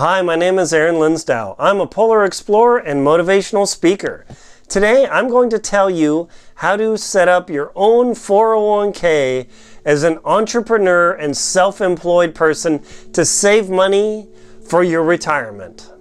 Hi, my name is Aaron Linsdow. I'm a polar explorer and motivational speaker. Today, I'm going to tell you how to set up your own 401k as an entrepreneur and self-employed person to save money for your retirement.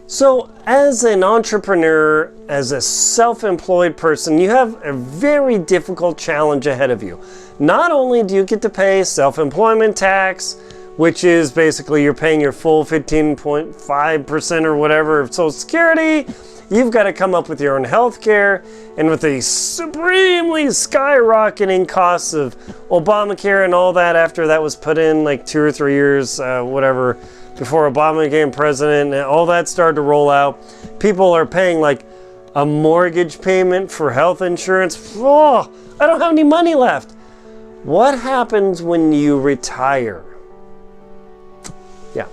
So as an entrepreneur, as a self-employed person, you have a very difficult challenge ahead of you. Not only do you get to pay self-employment tax, which is basically you're paying your full 15.5% or whatever of Social Security, you've got to come up with your own health care, and with the supremely skyrocketing costs of Obamacare and all that after that was put in like 2 or 3 years, whatever, before Obama became president, and all that started to roll out. People are paying like a mortgage payment for health insurance. Oh, I don't have any money left. What happens when you retire? Yeah.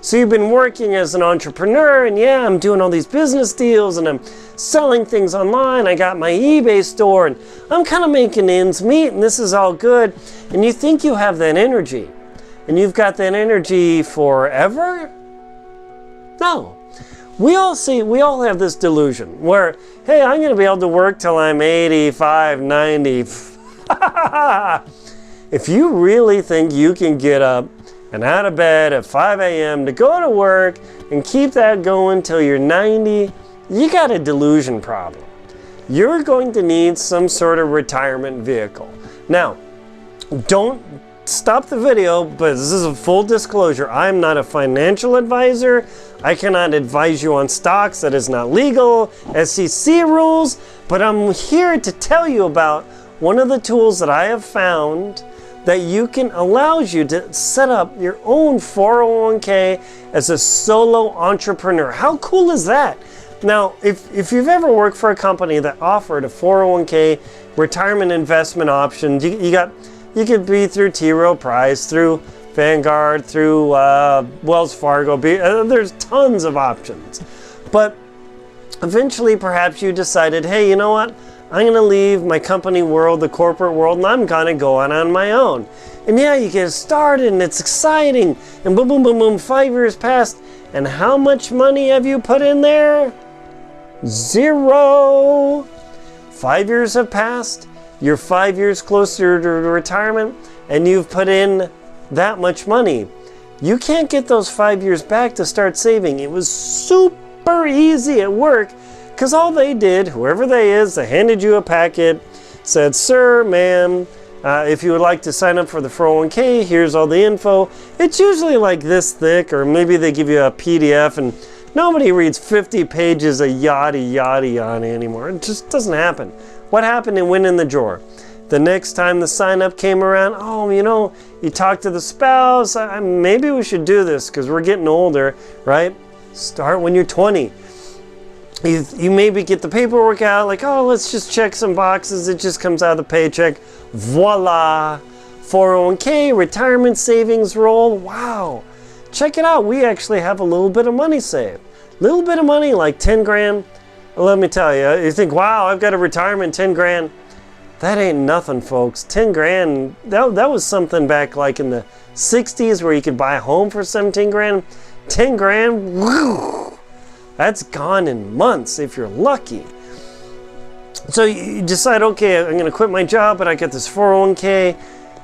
So you've been working as an entrepreneur, and yeah, I'm doing all these business deals and I'm selling things online. I got my eBay store and I'm kind of making ends meet, and this is all good. And you think you have that energy. And you've got that energy forever? No. We all have this delusion where, hey, I'm going to be able to work till I'm 85, 90. If you really think you can get up and out of bed at 5 a.m. to go to work and keep that going till you're 90, you got a delusion problem. You're going to need some sort of retirement vehicle. Now, don't stop the video, but this is a full disclosure. I'm not a financial advisor. I cannot advise you on stocks. That is not legal. SEC rules. But I'm here to tell you about one of the tools that I have found that allows you to set up your own 401k as a solo entrepreneur. How cool is that? Now, if you've ever worked for a company that offered a 401k retirement investment option, you could be through T. Rowe Price, through Vanguard, through Wells Fargo. There's tons of options. But eventually, perhaps you decided, hey, you know what? I'm going to leave my company world, the corporate world, and I'm going to go on my own. And yeah, you get started, and it's exciting. And boom, boom, boom, boom, 5 years passed. And how much money have you put in there? 0. 5 years have passed. You're 5 years closer to retirement, and you've put in that much money. You can't get those 5 years back to start saving. It was super easy at work, because all they did, whoever they handed you a packet, said, sir, ma'am, if you would like to sign up for the 401k, here's all the info. It's usually like this thick, or maybe they give you a PDF, and nobody reads 50 pages of yada anymore. It just doesn't happen. What happened? It went in the drawer. The next time the sign up came around, oh, you talk to the spouse, maybe we should do this because we're getting older, right? Start when you're 20. You maybe get the paperwork out, like, oh, let's just check some boxes. It just comes out of the paycheck. Voila. 401k, retirement savings roll. Wow. Check it out. We actually have a little bit of money saved. Little bit of money, like 10 grand. Let me tell you, you think, wow, I've got a retirement, 10 grand. That ain't nothing, folks. 10 grand, that was something back like in the 60s where you could buy a home for 17 grand. 10 grand, whew, that's gone in months if you're lucky. So you decide, okay, I'm going to quit my job, but I got this 401k.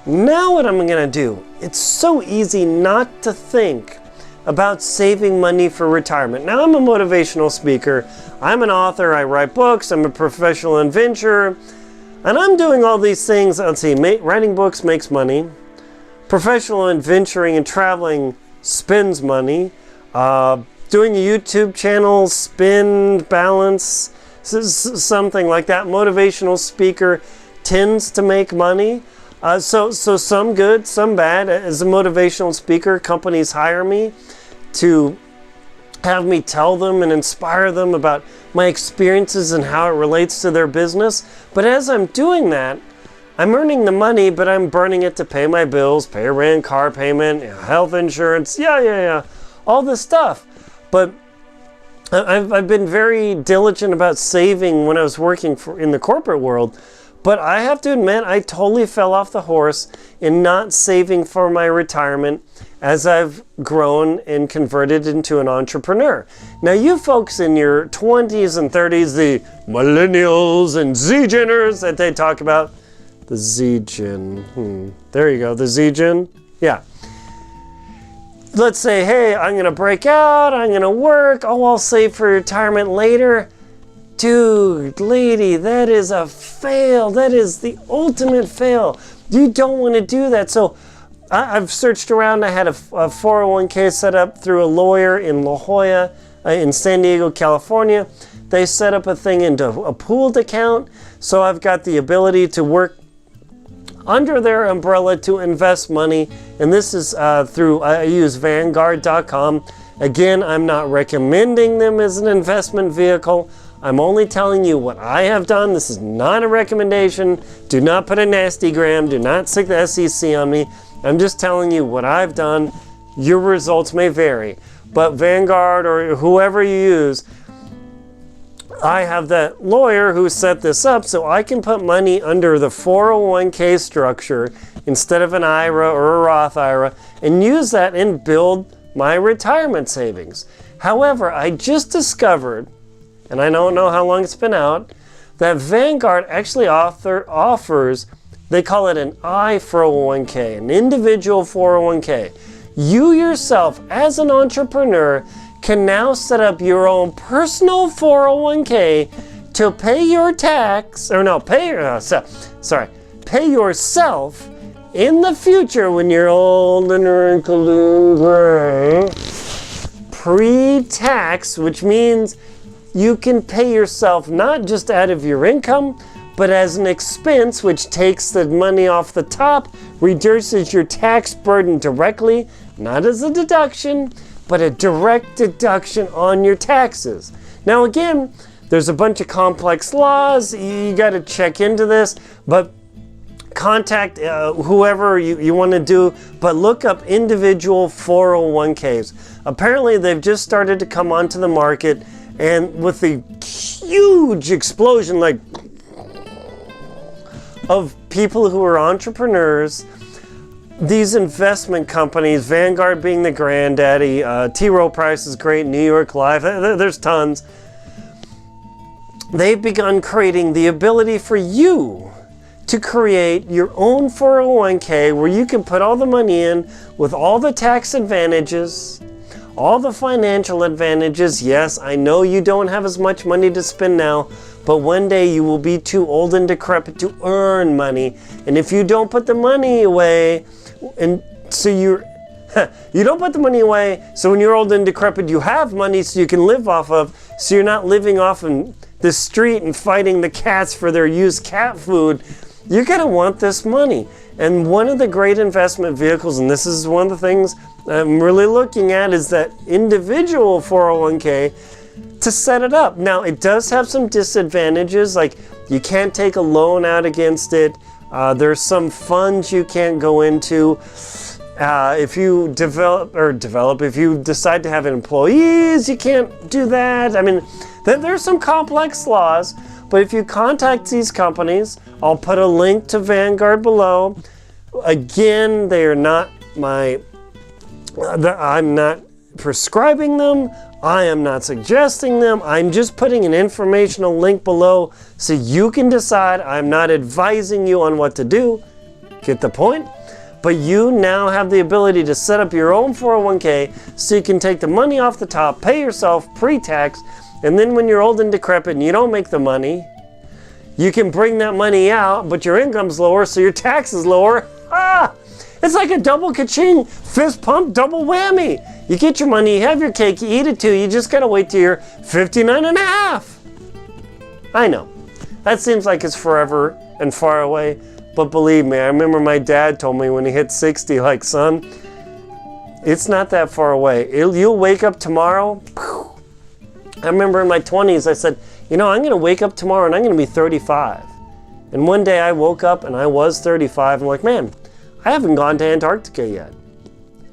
Now what I'm going to do? It's so easy not to think about saving money for retirement. Now, I'm a motivational speaker. I'm an author. I write books. I'm a professional adventurer. And I'm doing all these things. Let's see, writing books makes money. Professional adventuring and traveling spends money. Doing a YouTube channel, spend, balance, something like that. Motivational speaker tends to make money. So some good, some bad. As a motivational speaker, companies hire me to have me tell them and inspire them about my experiences and how it relates to their business. But as I'm doing that, I'm earning the money, but I'm burning it to pay my bills, pay rent, car payment, health insurance, yeah, all this stuff. But I've been very diligent about saving when I was working in the corporate world, but I have to admit I totally fell off the horse in not saving for my retirement as I've grown and converted into an entrepreneur. Now you folks in your 20s and 30s, the millennials and Z-Geners that they talk about, the Z-Gen, there you go, the Z-Gen, yeah. Let's say, hey, I'm gonna break out, I'm gonna work, oh, I'll save for retirement later. Dude, lady, that is a fail. That is the ultimate fail. You don't want to do that. So I've searched around. I had a 401k set up through a lawyer in La Jolla in San Diego, California. They set up a thing into a pooled account. So I've got the ability to work under their umbrella to invest money. And this is through, I use Vanguard.com. Again, I'm not recommending them as an investment vehicle. I'm only telling you what I have done. This is not a recommendation. Do not put a nasty gram. Do not stick the SEC on me. I'm just telling you what I've done. Your results may vary. But Vanguard or whoever you use, I have that lawyer who set this up so I can put money under the 401k structure instead of an IRA or a Roth IRA and use that and build my retirement savings. However, I just discovered, and I don't know how long it's been out, that Vanguard actually offers, they call it an I-401k, an individual 401k. You yourself, as an entrepreneur, can now set up your own personal 401k to pay your tax, or no, pay yourself in the future when you're old and wrinkled and gray, pre-tax, which means you can pay yourself not just out of your income, but as an expense, which takes the money off the top, reduces your tax burden directly, not as a deduction, but a direct deduction on your taxes. Now again, there's a bunch of complex laws, you got to check into this, but contact whoever you want to do, but look up individual 401ks. Apparently they've just started to come onto the market, and with the huge explosion of people who are entrepreneurs, these investment companies, Vanguard being the granddaddy, T. Rowe Price is great, New York Life, there's tons. They've begun creating the ability for you to create your own 401k where you can put all the money in with all the tax advantages, all the financial advantages. Yes, I know you don't have as much money to spend now, but one day you will be too old and decrepit to earn money. And if you don't put the money away, and so you don't put the money away, so when you're old and decrepit, you have money so you can live off of, so you're not living off in the street and fighting the cats for their used cat food. You're gonna want this money. And one of the great investment vehicles, and this is one of the things I'm really looking at, is that individual 401k to set it up. Now, it does have some disadvantages, like you can't take a loan out against it. There's some funds you can't go into. If you if you decide to have employees, you can't do that. I mean, there's some complex laws, but if you contact these companies, I'll put a link to Vanguard below. Again, they are not I'm not prescribing them. I am not suggesting them. I'm just putting an informational link below so you can decide. I'm not advising you on what to do. Get the point? But you now have the ability to set up your own 401k so you can take the money off the top, pay yourself pre-tax, and then when you're old and decrepit and you don't make the money, you can bring that money out, but your income's lower, so your tax is lower. It's like a double ka-ching, fist pump, double whammy. You get your money, you have your cake, you eat it too, you just gotta wait till you're 59 and a half. I know, that seems like it's forever and far away, but believe me, I remember my dad told me when he hit 60, like, son, it's not that far away. You'll wake up tomorrow. I remember in my 20s, I said, you know, I'm gonna wake up tomorrow and I'm gonna be 35. And one day I woke up and I was 35. I'm like, man, I haven't gone to Antarctica yet.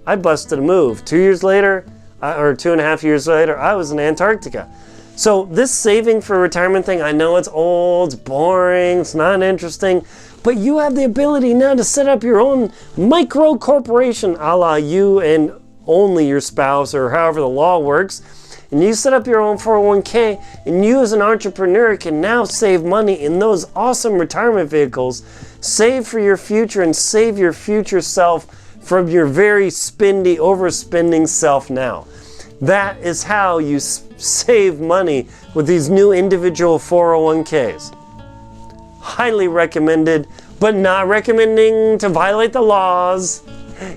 I busted a move. 2 years later, or 2.5 years later, I was in Antarctica. So this saving for retirement thing, I know it's old, it's boring, it's not interesting, but you have the ability now to set up your own micro corporation, a la you and only your spouse, or however the law works. And you set up your own 401k, and you as an entrepreneur can now save money in those awesome retirement vehicles, save for your future, and save your future self from your very spendy, overspending self now. That is how you save money with these new individual 401ks. Highly recommended, but not recommending to violate the laws.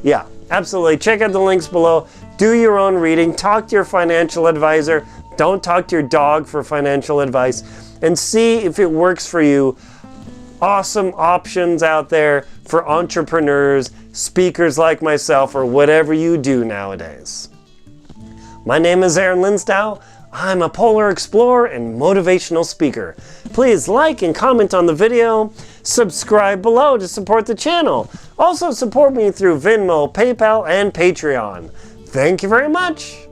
Yeah, absolutely. Check out the links below. Do your own reading. Talk to your financial advisor. Don't talk to your dog for financial advice. And see if it works for you. Awesome options out there for entrepreneurs, speakers like myself, or whatever you do nowadays. My name is Aaron Linsdow. I'm a polar explorer and motivational speaker. Please like and comment on the video. Subscribe below to support the channel. Also support me through Venmo, PayPal, and Patreon. Thank you very much.